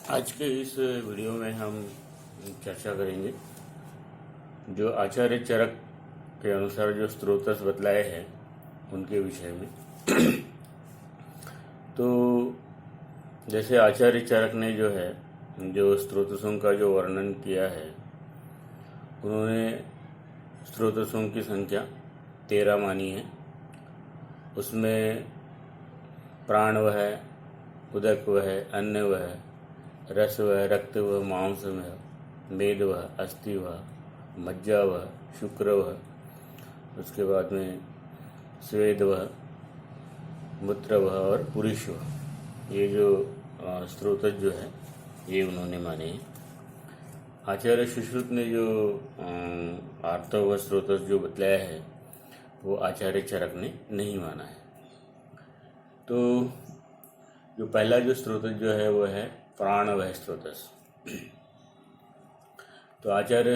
आज के इस वीडियो में हम चर्चा करेंगे जो आचार्य चरक के अनुसार जो स्रोतस बतलाए हैं उनके विषय में। तो जैसे आचार्य चरक ने जो स्रोतसों का जो वर्णन किया है, उन्होंने स्रोतसों की संख्या 13 मानी है। उसमें प्राण वह, उदक वह, अन्न वह, रस वह, रक्त वह, मांस वह, मेद वह, अस्थि वह, मज्जा वह, शुक्र वह, उसके बाद में स्वेद वह, मूत्र वह और पुरुष वह। ये जो स्रोतस जो है ये उन्होंने माने हैं। आचार्य सुश्रुत ने जो आर्तव स्रोतस जो बतलाया है वो आचार्य चरक ने नहीं माना है। तो जो पहला जो स्रोतस जो है वो है प्राणवह स्रोतस। तो आचार्य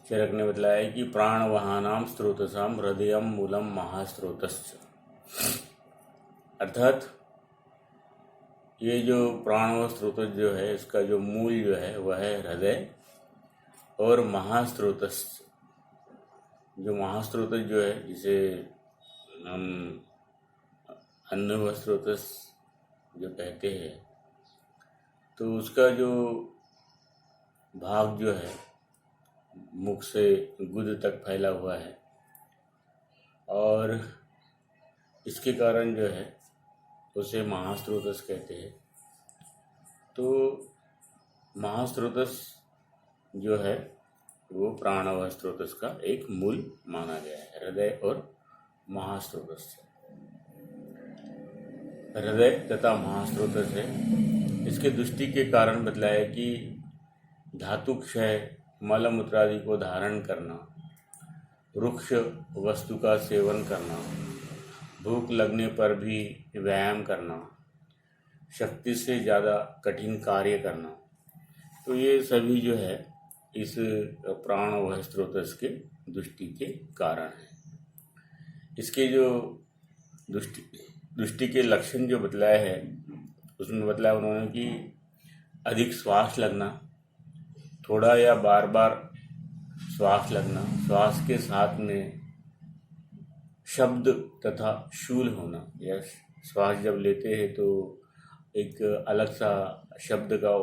चरक ने बतलाया है कि प्राणवहानाम स्रोतसाम हृदयम मूलम महास्रोतस्य। अर्थात ये जो प्राणव स्रोतस जो है इसका जो मूल जो है वह है हृदय और महास्रोतस। जो महास्रोतस जो है जिसे हम अन्नव स्रोतस जो कहते हैं, तो उसका जो भाग जो है मुख से गुद तक फैला हुआ है और इसके कारण जो है उसे महास्रोतस कहते हैं। तो महास्रोतस जो है वो प्राणव स्रोतस का एक मूल माना गया है, हृदय और महास्रोतस। हृदय तथा महास्रोतस है। इसके दृष्टि के कारण बतलाया कि धातु क्षय, मल मूत्र आदि को धारण करना, रुक्ष वस्तु का सेवन करना, भूख लगने पर भी व्यायाम करना, शक्ति से ज़्यादा कठिन कार्य करना, तो ये सभी जो है इस प्राणवह स्रोतस के दृष्टि के कारण है। इसके जो दृष्टि के लक्षण जो बतलाए हैं उसमें बतलाया उन्होंने कि अधिक श्वास लगना, थोड़ा या बार बार श्वास लगना, श्वास के साथ में शब्द तथा शूल होना, या श्वास जब लेते हैं तो एक अलग सा शब्द का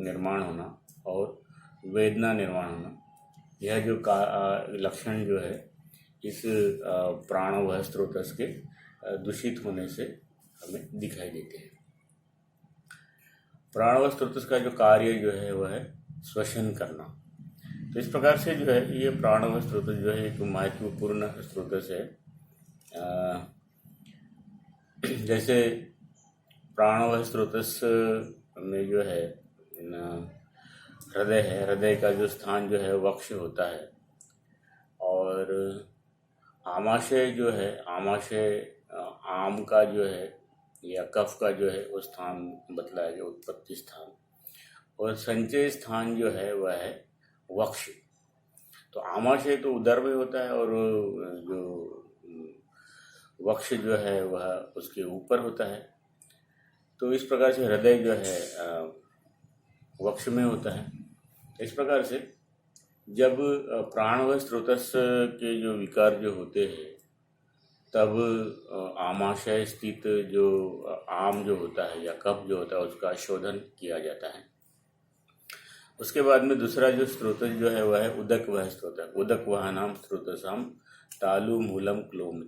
निर्माण होना और वेदना निर्माण होना, यह जो लक्षण जो है इस प्राणवह स्रोतस के दूषित होने से हमें दिखाई देते हैं। प्राणवह स्रोतस का जो कार्य जो है वह है श्वसन करना। तो इस प्रकार से जो है ये प्राणवह स्रोतस जो है एक महत्वपूर्ण स्रोतस है। जैसे प्राणवह स्रोतस में जो है हृदय है, हृदय का जो स्थान जो है वक्ष होता है, और आमाशय जो है, आमाशय आम का जो है या कफ का जो है वो स्थान बतलाया गया, उत्पत्ति स्थान, और संचय स्थान जो है वह है वक्ष। तो आमाशय तो उदर में होता है और जो वक्ष जो है वह उसके ऊपर होता है। तो इस प्रकार से हृदय जो है वक्ष में होता है। इस प्रकार से जब प्राणवह स्रोतस के जो विकार जो होते हैं तब आमाशय स्थित जो आम जो होता है या कफ जो होता है उसका शोधन किया जाता है। उसके बाद में दूसरा जो स्रोतस जो है वह है उदक वह स्रोतस। उदक वह नाम स्रोतसाम तालु मूलम क्लोम।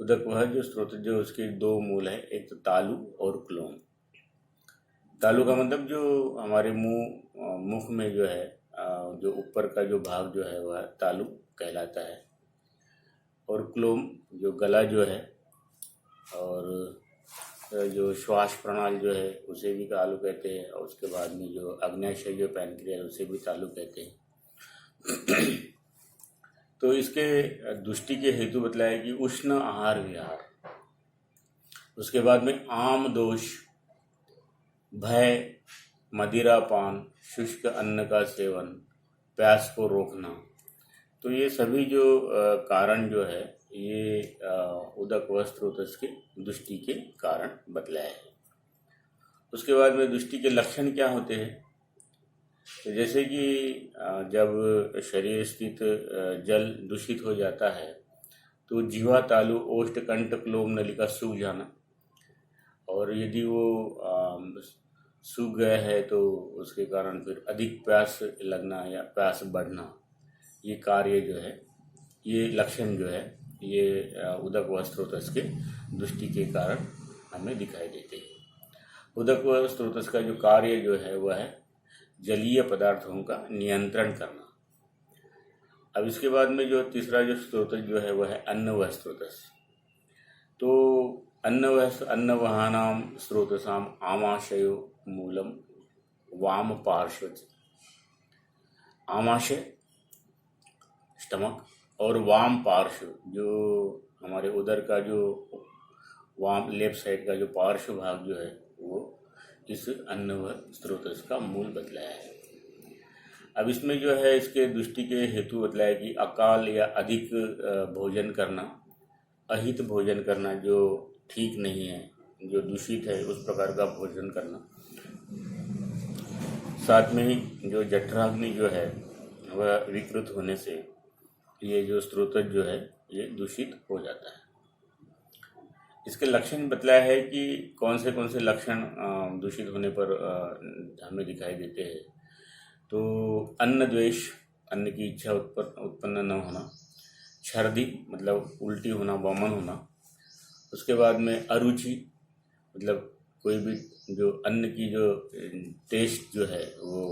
उदक वह जो स्रोतस जो उसके दो मूल है, एक तो तालु और क्लोम। तालु का मतलब जो हमारे मुख में जो है जो ऊपर का जो भाग जो है वह तालु कहलाता है, और क्लोम जो गला जो है और जो श्वास प्रणाली जो है उसे भी तालु कहते हैं, और उसके बाद में जो अग्न्याशय जो पैनक्रिया है उसे भी तालु कहते हैं। तो इसके दृष्टि के हेतु बतलाया कि उष्ण आहार विहार, उसके बाद में आम दोष, भय, मदिरापान, शुष्क अन्न का सेवन, प्यास को रोकना, तो ये सभी जो कारण जो है ये उदक वह स्रोतस के दृष्टि के कारण बतलाया है। उसके बाद में दृष्टि के लक्षण क्या होते हैं? तो जैसे कि जब शरीर स्थित जल दूषित हो जाता है तो जीवा, तालु, ओष्ठ, कंठ, क्लोम, नलिका सूख जाना, और यदि वो सूख गया है तो उसके कारण फिर अधिक प्यास लगना या प्यास बढ़ना, ये कार्य जो है, ये लक्षण जो है, ये उदक व स्रोतस के दृष्टि के कारण हमें दिखाई देते हैं। उदक व स्रोतस का जो कार्य जो है वह है जलीय पदार्थों का नियंत्रण करना। अब इसके बाद में जो तीसरा जो स्रोतस जो है वह है अन्न व स्रोतस। तो अन्नवहानाम स्रोतसाम आमाशयो मूलम वाम पार्श्व। आमाशय स्टमक और वाम पार्श्व जो हमारे उदर का जो वाम लेफ्ट साइड का जो पार्श्व भाग जो है वो इस अन्न व स्रोतस का मूल बतलाया है। अब इसमें जो है इसके दृष्टि के हेतु बतलाया कि अकाल या अधिक भोजन करना, अहित भोजन करना जो ठीक नहीं है, जो दूषित है, उस प्रकार का भोजन करना। साथ में ही जो जठराग्नि जो है वह विकृत होने से ये जो स्रोतस जो है ये दूषित हो जाता है। इसके लक्षण बतलाया है कि कौन से लक्षण दूषित होने पर हमें दिखाई देते हैं। तो अन्न द्वेष, अन्न की इच्छा उत्पन्न न होना, छर्दी मतलब उल्टी होना, वमन होना। उसके बाद में अरुचि मतलब कोई भी जो अन्न की जो टेस्ट जो है वो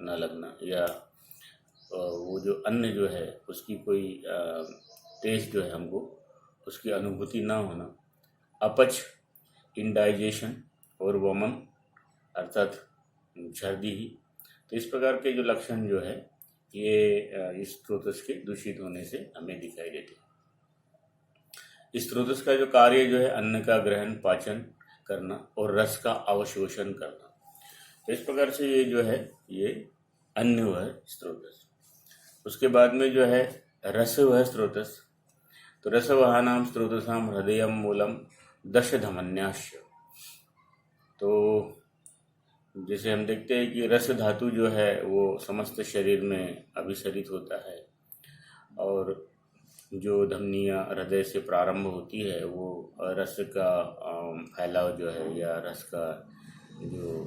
न लगना, या वो जो अन्न जो है उसकी कोई टेस्ट जो है हमको उसकी अनुभूति ना होना। अपच, इंडाइजेशन और वमन अर्थात छर्दी ही। तो इस प्रकार के जो लक्षण जो है ये इस स्रोतस के दूषित होने से हमें दिखाई देते हैं। इस स्रोतस का जो कार्य जो है अन्न का ग्रहण, पाचन करना और रस का अवशोषण करना। तो इस प्रकार से ये जो है ये अन्न व स्रोतस। उसके बाद में जो है रस व स्रोतस। तो रसवहानाम स्रोतसाम हृदयम मूलम दश धमन्याश्च। तो जैसे हम देखते हैं कि रस धातु जो है वो समस्त शरीर में अभिसरित होता है, और जो धमनियाँ हृदय से प्रारंभ होती है वो रस का फैलाव जो है या रस का जो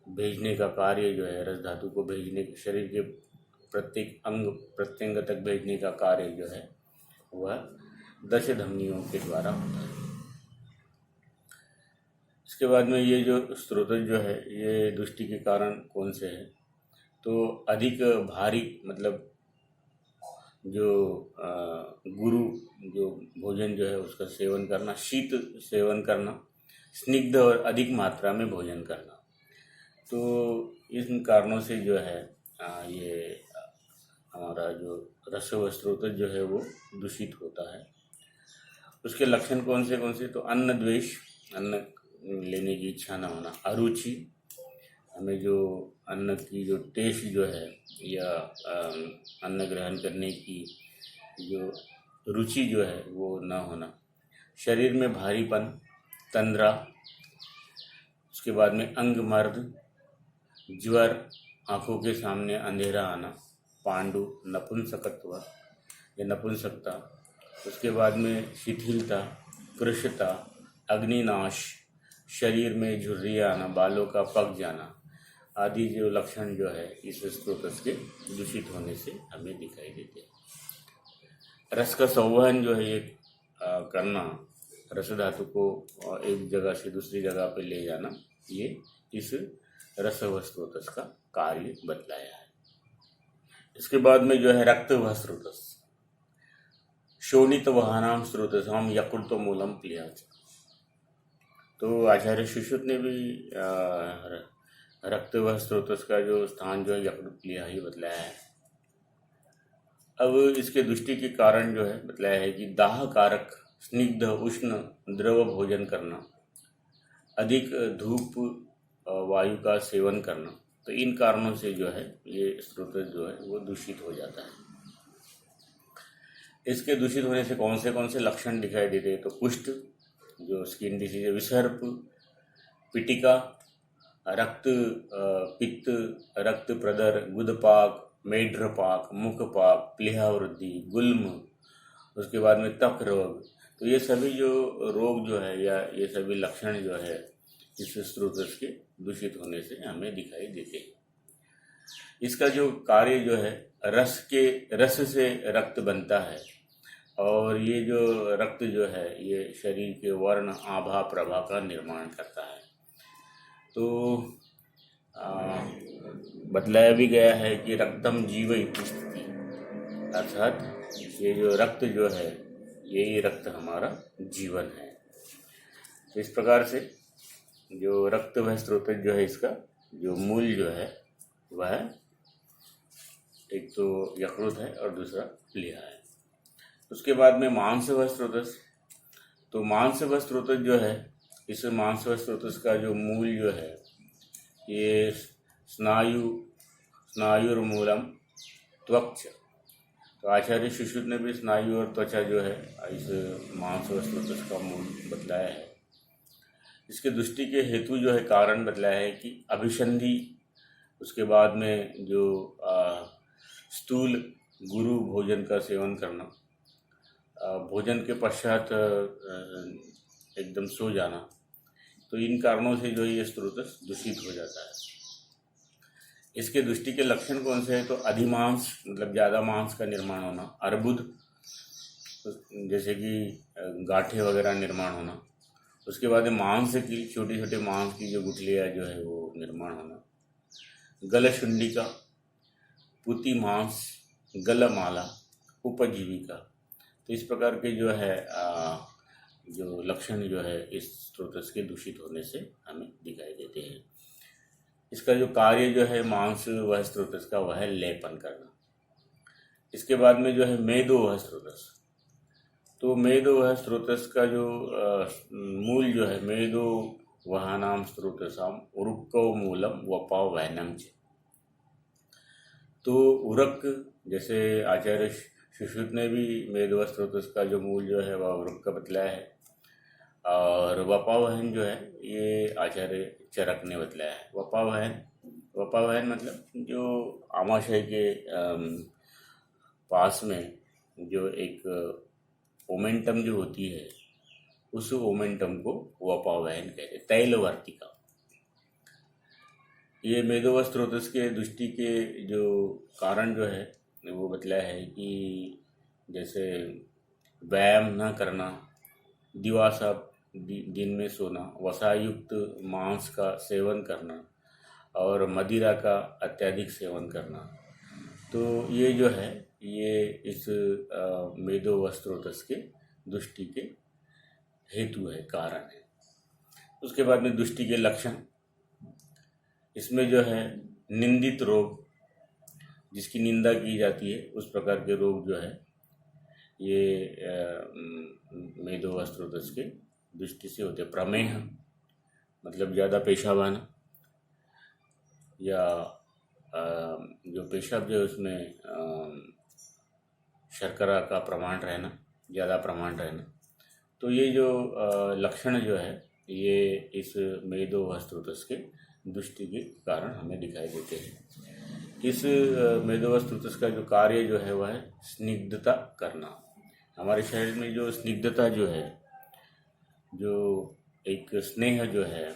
भेजने का कार्य जो है, रस धातु को भेजने, शरीर के प्रत्येक अंग प्रत्यंग तक भेजने का कार्य जो है वह दश धमनियों के द्वारा होता है। इसके बाद में ये जो स्रोतस जो है ये दृष्टि के कारण कौन से है? तो अधिक भारी मतलब जो गुरु जो भोजन जो है उसका सेवन करना, शीत सेवन करना, स्निग्ध और अधिक मात्रा में भोजन करना। तो इन कारणों से जो है ये हमारा जो रस व स्रोतस जो है वो दूषित होता है। उसके लक्षण कौन से? तो अन्न द्वेष, अन्न लेने की इच्छा न होना। अरुचि, हमें जो अन्न की जो टेस्ट जो है या अन्न ग्रहण करने की जो रुचि जो है वो न होना। शरीर में भारीपन, तंद्रा। उसके बाद में अंग मर्द, ज्वर, आँखों के सामने अंधेरा आना, पांडु, नपुंसकत्व या नपुंसकता। उसके बाद में शिथिलता, कृशता, अग्निनाश, शरीर में झुर्रियाँ आना, बालों का पक जाना आदि जो लक्षण जो है इस स्रोतस के दूषित होने से हमें दिखाई देते हैं। रस का संवहन जो है ये करना, रस धातु को एक जगह से दूसरी जगह पे ले जाना, ये इस रस व स्रोतस का कार्य बतलाया है। इसके बाद में जो है रक्त व स्रोतस। शोणित वहानाम स्रोतसाम यकृत मूलम प्लियाच। तो आचार्य सुश्रुत ने भी रक्त व स्रोतस का जो स्थान जो है यकृत प्लिया ही बतलाया है। अब इसके दृष्टि के कारण जो है बतलाया है कि दाह कारक, स्निग्ध, उष्ण, द्रव भोजन करना, अधिक धूप वायु का सेवन करना। तो इन कारणों से जो है ये स्रोतस जो है वो दूषित हो जाता है। इसके दूषित होने से कौन से लक्षण दिखाई देते हैं? तो कुष्ठ, जो स्किन डिसीज है, विसर्प, पिटिका, रक्त पित्त, रक्त प्रदर, गुदपाक, मेढ्रपाक, मुखपाक, प्लीहा वृद्धि, गुल्म, उसके बाद में त्वक रोग। तो ये सभी जो रोग जो है या ये सभी लक्षण जो है इस स्रोतस के दूषित होने से हमें दिखाई देते हैं। इसका जो कार्य जो है, रस से रक्त बनता है और ये जो रक्त जो है ये शरीर के वर्ण, आभा, प्रभा का निर्माण करता है। तो बतलाया भी गया है कि रक्तम जीव इति स्थिति, अर्थात ये जो रक्त जो है यही रक्त हमारा जीवन है। तो इस प्रकार से जो रक्त वह स्रोत जो है, इसका जो मूल जो है वह एक तो यकृत है और दूसरा प्लीहा है। उसके बाद में मांस वह स्रोतस। तो मांस वह स्रोतस जो है, इस मांस वह स्रोतस का जो मूल जो है ये स्नायुर्मूलम त्वक्च। तो आचार्य सुश्रुत ने भी स्नायु और त्वचा जो है इस मांस व स्रोतस का मूल बतलाया है। इसके दृष्टि के हेतु जो है कारण बतलाया है कि अभिसंधि, उसके बाद में जो स्थूल गुरु भोजन का सेवन करना, भोजन के पश्चात एकदम सो जाना, तो इन कारणों से जो ये स्रोतस दूषित हो जाता है। इसके दृष्टि के लक्षण कौन से हैं? तो अधिमांस, मतलब ज़्यादा मांस का निर्माण होना, अर्बुद, जैसे कि गांठें वगैरह निर्माण होना, उसके बाद मांस की छोटे छोटे मांस की जो गुठलियाँ जो है वो निर्माण होना, गलशुंडिका, पुति मांस, गलमाला, उपजीविका। तो इस प्रकार के जो है जो लक्षण जो है इस स्रोतस के दूषित होने से हमें दिखाई देते हैं। इसका जो कार्य जो है मांस वह स्रोतस का वह है लेपन करना। इसके बाद में जो है मेदो वह स्रोतस। तो मेदो वह स्रोतस का जो मूल जो है, मेदो वह नाम स्रोतसाम उरुक्को मूलम वपाव वैनम च। तो उरक, जैसे आचार्य सुश्रुत ने भी मेदो स्रोतस का जो मूल जो है वह उरक का बतलाया है, और वपावहन जो है ये आचार्य चरक ने बतलाया है। वपावहन मतलब जो आमाशय के पास में जो एक ओमेंटम जो होती है, उस ओमेंटम को वपावहन कहते हैं, तैलवर्तिका। ये मेदो स्रोतस के दृष्टि के जो कारण जो है वो बतलाया है कि जैसे व्यायाम न करना, दिवासा दिन में सोना, वसायुक्त मांस का सेवन करना और मदिरा का अत्यधिक सेवन करना, तो ये जो है ये इस मेदो स्रोतस के दृष्टि के हेतु है, कारण है। उसके बाद में दृष्टि के लक्षण, इसमें जो है निंदित रोग, जिसकी निंदा की जाती है उस प्रकार के रोग जो है ये मेदो स्रोतस के दृष्टि से होते। प्रमेह मतलब ज़्यादा पेशाब आना, या जो पेशाब जो है उसमें शर्करा का प्रमाण रहना, ज़्यादा प्रमाण रहना। तो ये जो लक्षण जो है ये इस मेदो स्रोतस के दृष्टि के कारण हमें दिखाई देते हैं। इस मेदो स्रोतस का जो कार्य जो है वह है स्निग्धता करना। हमारे शरीर में जो स्निग्धता जो है, जो एक स्नेह जो है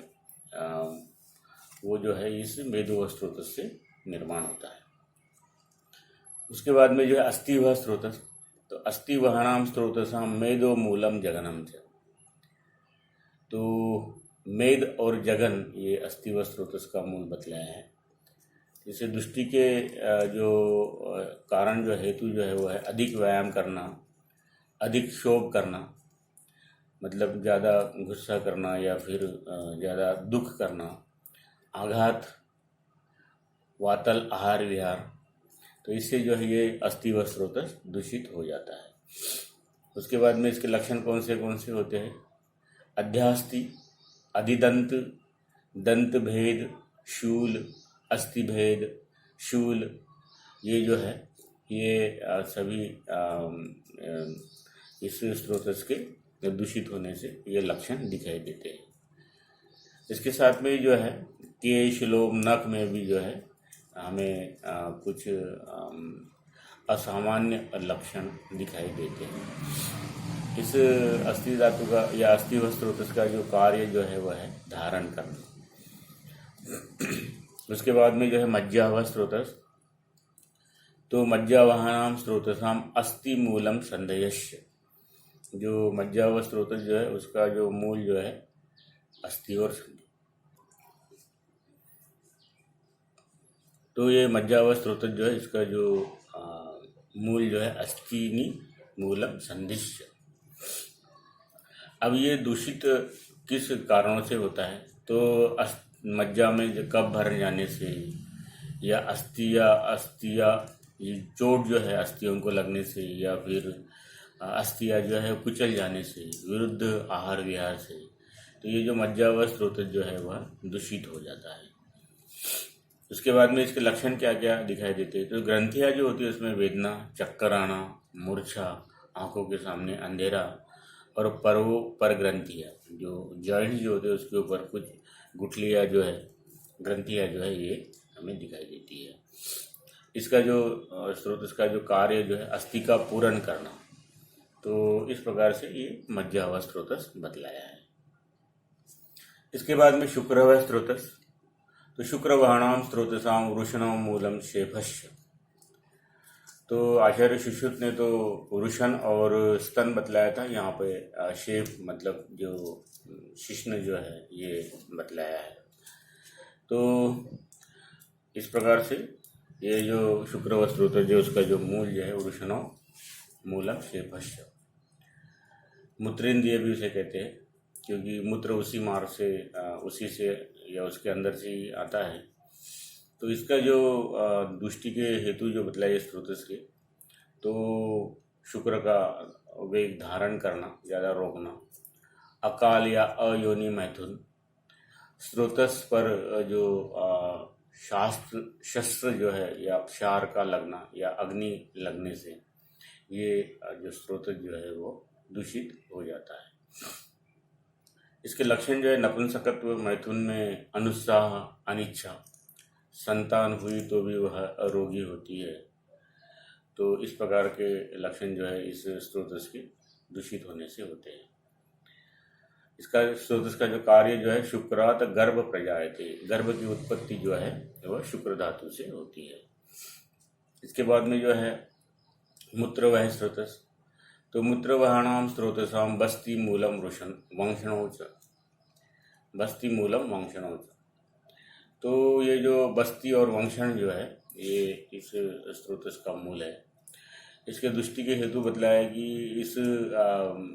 वो जो है इस मेदो स्रोतस से निर्माण होता है। उसके बाद में जो है अस्थि वह स्रोतस। तो अस्थि वहनाम स्रोतसाम मेदो मूलम जगनम च। तो मेद और जगन ये अस्थि व स्रोतस का मूल बतलाया है। इसे दृष्टि के जो कारण जो हेतु जो है वो है अधिक व्यायाम करना, अधिक क्षोभ करना, मतलब ज़्यादा गुस्सा करना या फिर ज़्यादा दुख करना, आघात, वातल आहार विहार। तो इससे जो है ये अस्थि व स्रोतस दूषित हो जाता है। उसके बाद में इसके लक्षण कौन से होते हैं? अध्यास्ति, अधिदंत, दंत भेद, शूल, अस्थि भेद, शूल, ये जो है ये सभी इस स्रोतस के दूषित होने से ये लक्षण दिखाई देते हैं। इसके साथ में जो है केश, लोम, नख में भी जो है हमें कुछ असामान्य लक्षण दिखाई देते हैं। इस अस्थि धातु का या अस्थि व स्रोतस का जो कार्य जो है वह है धारण करना। उसके बाद में जो है मज्जा व स्रोतस, तो मज्जावहानाम स्रोतसाम अस्थि मूलम संदेयस्य, जो मज्जा व स्रोतस जो है उसका जो मूल जो है अस्थि और संधि। तो ये मज्जा व स्रोतस जो है इसका जो मूल जो है अस्थिनी मूलम संधिश्य। अब ये दूषित किस कारणों से होता है, तो मज्जा में कफ भर जाने से या अस्थिया ये चोट जो है अस्थियों को लगने से या फिर अस्थिया जो है कुचल जाने से, विरुद्ध आहार विहार से, तो ये जो मज्जा व स्रोतस जो है वह दूषित हो जाता है। उसके बाद में इसके लक्षण क्या क्या दिखाई देते हैं, तो ग्रंथियाँ जो होती है उसमें वेदना, चक्कर आना, मूर्छा, आंखों के सामने अंधेरा और पर ग्रंथियाँ जो जॉइंट जो होते हैं उसके ऊपर कुछ गुठलियाँ जो है, ग्रंथियाँ जो है ये हमें दिखाई देती है। इसका जो स्रोत, इसका जो कार्य जो है अस्थि का पूरण करना, तो इस प्रकार से ये मज्जा व स्रोतस बतलाया है। इसके बाद में शुक्र व स्रोतस, तो शुक्रवाणाम स्रोतसाम वृषणम मूलम शेफस्य, तो आचार्य सुश्रुत ने तो वृषण और स्तन बतलाया था, यहाँ पे शेफ मतलब जो शिश्न जो है ये बतलाया है। तो इस प्रकार से ये जो शुक्र व स्रोतस जो उसका जो मूल जो है वृषणम मूलम शेफस्य। मूत्रेंद्रिय भी उसे कहते हैं क्योंकि मूत्र उसी मार्ग से उसी से या उसके अंदर से ही आता है। तो इसका जो दुष्टि के हेतु जो बतलाए स्रोतस के, तो शुक्र का वेग धारण करना, ज़्यादा रोकना, अकाल या अयोनि मैथुन, स्रोतस पर जो शस्त्र जो है या क्षार का लगना या अग्नि लगने से ये जो स्रोतस जो है वो दूषित हो जाता है। इसके लक्षण जो है नपुंसकत्व, मैथुन में अनुत्साह, अनिच्छा, संतान हुई तो भी वह अरोगी होती है। तो इस प्रकार के लक्षण जो है इस स्रोतस के दूषित होने से होते हैं। इसका स्रोतस का जो कार्य जो है शुक्रात गर्भ प्रजायते, गर्भ की उत्पत्ति जो है वह शुक्र धातु से होती है। इसके बाद में जो है मूत्र वह स्रोतस, तो मूत्रवहाणाम स्रोतसाम बस्ति मूलम वंशणोच, बस्ति मूलम वंशणोच, तो ये जो बस्ति और वंशण जो है ये इस स्रोतस का मूल है। इसके दृष्टि के हेतु बतलाया है कि इस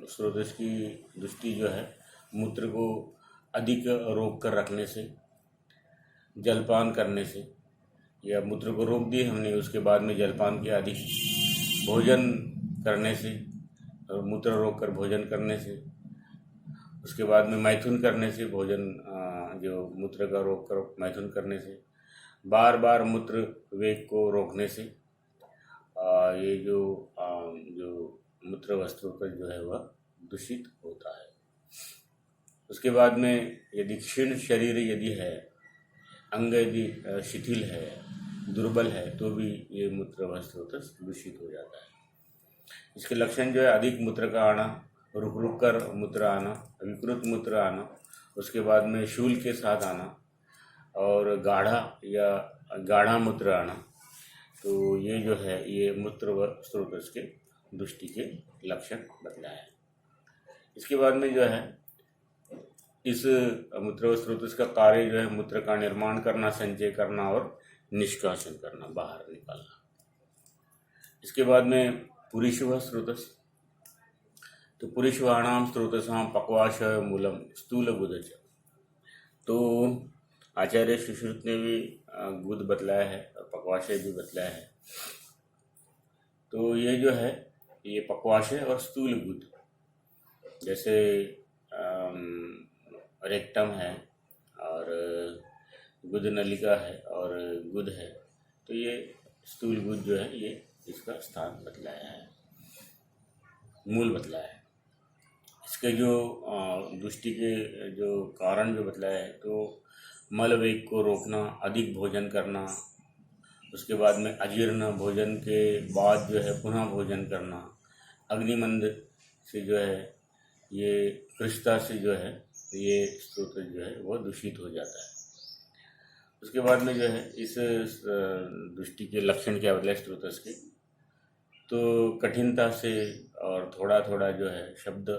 स्रोतस की दृष्टि जो है मूत्र को अधिक रोक कर रखने से, जलपान करने से, या मूत्र को रोक दिए हमने उसके बाद में जलपान किया, अधिक भोजन करने से, मूत्र रोक कर भोजन करने से, उसके बाद में मैथुन करने से, भोजन जो मूत्र का रोक कर मैथुन करने से, बार बार मूत्र वेग को रोकने से ये जो मूत्र वस्तु का जो है वह दूषित होता है। उसके बाद में यदि क्षीण शरीर यदि है, अंग यदि शिथिल है, दुर्बल है, तो भी ये मूत्र वस्तु दूषित हो जाता है। इसके लक्षण जो है अधिक मूत्र का आना, रुक रुक कर मूत्र आना, विकृत मूत्र आना, उसके बाद में शूल के साथ आना और गाढ़ा मूत्र आना, तो ये जो है ये मूत्र व स्रोतस के दुष्टि के लक्षण बतलाए हैं। इसके बाद में जो है इस मूत्र व स्रोतस का कार्य जो है मूत्र का निर्माण करना, संचय करना और निष्कासन करना, बाहर निकालना। इसके बाद में पुरीशव स्रोतस, तो पुरीशवाणाम स्रोतसाम पक्वाशय मूलम स्थूल गुदच, तो आचार्य सुश्रुत ने भी गुद बतलाया है और पक्वाशय भी बतलाया है। तो ये जो है ये पक्वाशय और स्थूल गुद, जैसे रेक्टम है और गुद नलिका है और गुद है, तो ये स्थूल गुद जो है ये इसका स्थान बतलाया है, मूल बतलाया है। इसके जो दुष्टि के जो कारण जो बतलाया है, तो मल वेग को रोकना, अधिक भोजन करना, उसके बाद में अजीर्ण भोजन के बाद जो है पुनः भोजन करना, अग्निमंद से जो है ये कृष्णता से जो है ये स्रोत जो है वो दूषित हो जाता है। उसके बाद में जो है इस दृष्टि के लक्षण क्या बतलाए स्रोतस के, तो कठिनता से और थोड़ा थोड़ा जो है शब्द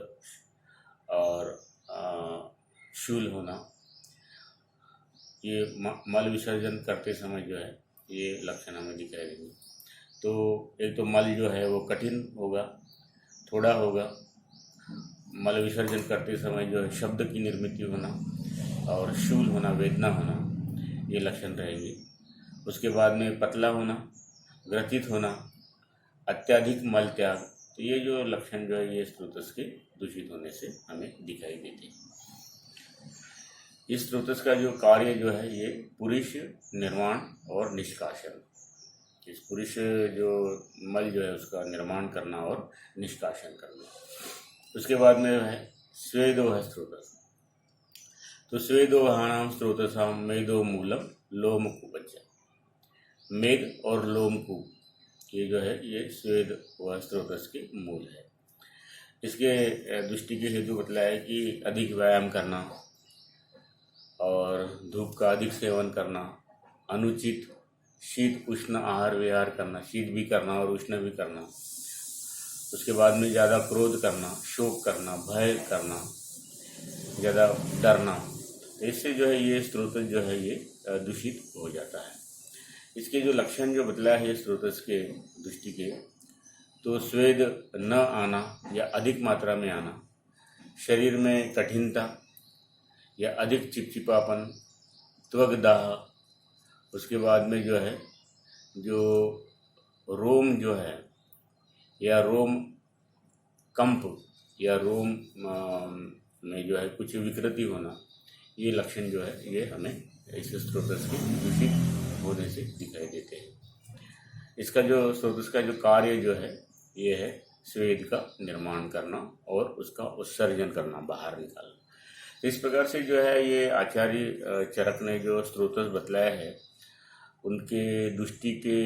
और शूल होना, ये मल विसर्जन करते समय जो है ये लक्षण हमें दिखाई देंगे। तो एक तो मल जो है वो कठिन होगा, थोड़ा होगा, मल विसर्जन करते समय जो है शब्द की निर्मित होना और शूल होना, वेदना होना, ये लक्षण रहेंगे। उसके बाद में पतला होना, ग्रथित होना, अत्याधिक मल त्याग, तो ये जो लक्षण जो है ये स्रोतस के दूषित होने से हमें दिखाई देते हैं। इस स्रोतस का जो कार्य जो है ये पुरुष निर्माण और निष्कासन, इस पुरुष जो मल जो है उसका निर्माण करना और निष्कासन करना। उसके बाद में है स्वेदोह स्रोतस, तो स्वेदोहाणाम स्रोतसाम मेदो मूलम लोमकूपच, मेद और लोमकूप ये जो है ये स्वेद व स्रोतस के मूल है। इसके दृष्टि के हेतु बतलाया कि अधिक व्यायाम करना और धूप का अधिक सेवन करना, अनुचित शीत उष्ण आहार विहार करना, शीत भी करना और उष्ण भी करना। उसके बाद में ज़्यादा क्रोध करना, शोक करना, भय करना, ज़्यादा डरना, इससे जो है ये स्रोत जो है ये दूषित हो जाता है। इसके जो लक्षण जो बतलाया है स्रोतस के दृष्टि के, तो स्वेद न आना या अधिक मात्रा में आना, शरीर में कठिनता या अधिक चिपचिपापन, त्वगदाह, उसके बाद में जो है जो रोम जो है या रोम कंप या रोम में जो है कुछ विकृति होना, ये लक्षण जो है ये हमें इस स्रोतस के दूषित होने से दिखाई देते हैं। इसका जो स्रोतस का जो कार्य जो है ये है स्वेद का निर्माण करना और उसका उत्सर्जन करना, बाहर निकालना। इस प्रकार से जो है ये आचार्य चरक ने जो स्रोतस बतलाया है उनके दृष्टि के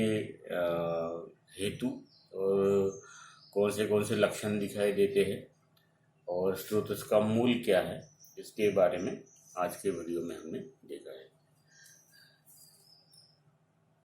हेतु और कौन से लक्षण दिखाई देते हैं और स्रोतस का मूल क्या है, इसके बारे में आज के वीडियो में हमने देखा है।